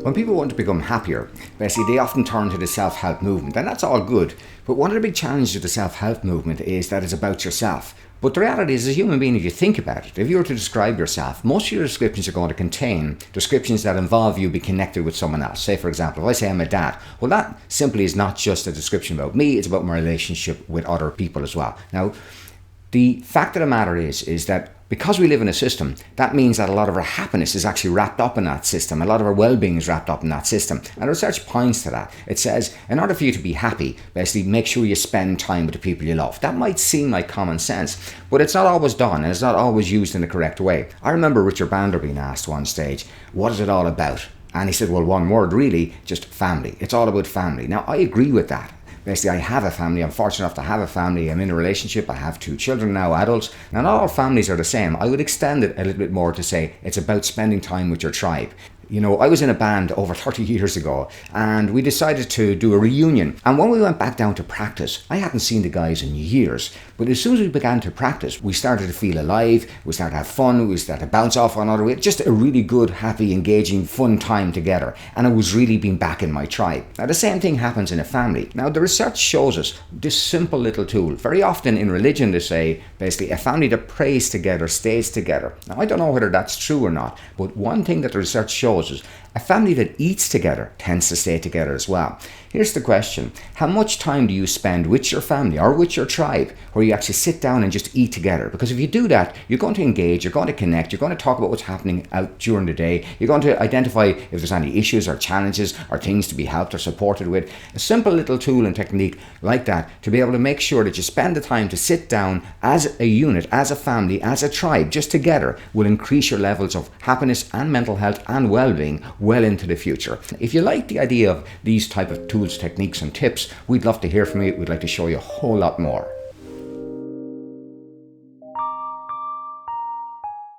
When people want to become happier, basically they often turn to the self-help movement, and that's all good. But one of the big challenges of the self-help movement is that it's about yourself. But the reality is, as a human being, if you think about it, if you were to describe yourself, most of your descriptions are going to contain descriptions that involve you being connected with someone else. Say, for example, if I say I'm a dad, well, that simply is not just a description about me, it's about my relationship with other people as well. Now, the fact of the matter is that because we live in a system, that means that a lot of our happiness is actually wrapped up in that system. A lot of our well-being is wrapped up in that system. And research points to that. It says, in order for you to be happy, basically make sure you spend time with the people you love. That might seem like common sense, but it's not always done, and it's not always used in the correct way. I remember Richard Bandler being asked one stage, what is it all about? And he said, well, one word really, just family. It's all about family. Now, I agree with that. Basically, I have a family. I'm fortunate enough to have a family. I'm in a relationship. I have 2 children now, adults. Now, not all families are the same. I would extend it a little bit more to say it's about spending time with your tribe. You know, I was in a band over 30 years ago, and we decided to do a reunion. And when we went back down to practice, I hadn't seen the guys in years. But as soon as we began to practice, we started to feel alive, we started to have fun, we started to bounce off one another. We had just a really good, happy, engaging, fun time together. And it was really being back in my tribe. Now, the same thing happens in a family. Now, the research shows us this simple little tool. Very often in religion, they say, basically, a family that prays together stays together. Now, I don't know whether that's true or not, but one thing that the research shows is a family that eats together tends to stay together as well. Here's the question. How much time do you spend with your family or with your tribe where you actually sit down and just eat together? Because if you do that, you're going to engage, you're going to connect, you're going to talk about what's happening out during the day. You're going to identify if there's any issues or challenges or things to be helped or supported with. A simple little tool and technique like that to be able to make sure that you spend the time to sit down as a unit, as a family, as a tribe, just together will increase your levels of happiness and mental health and well-being well into the future. If you like the idea of these type of tools, techniques and tips, we'd love to hear from you. We'd like to show you a whole lot more.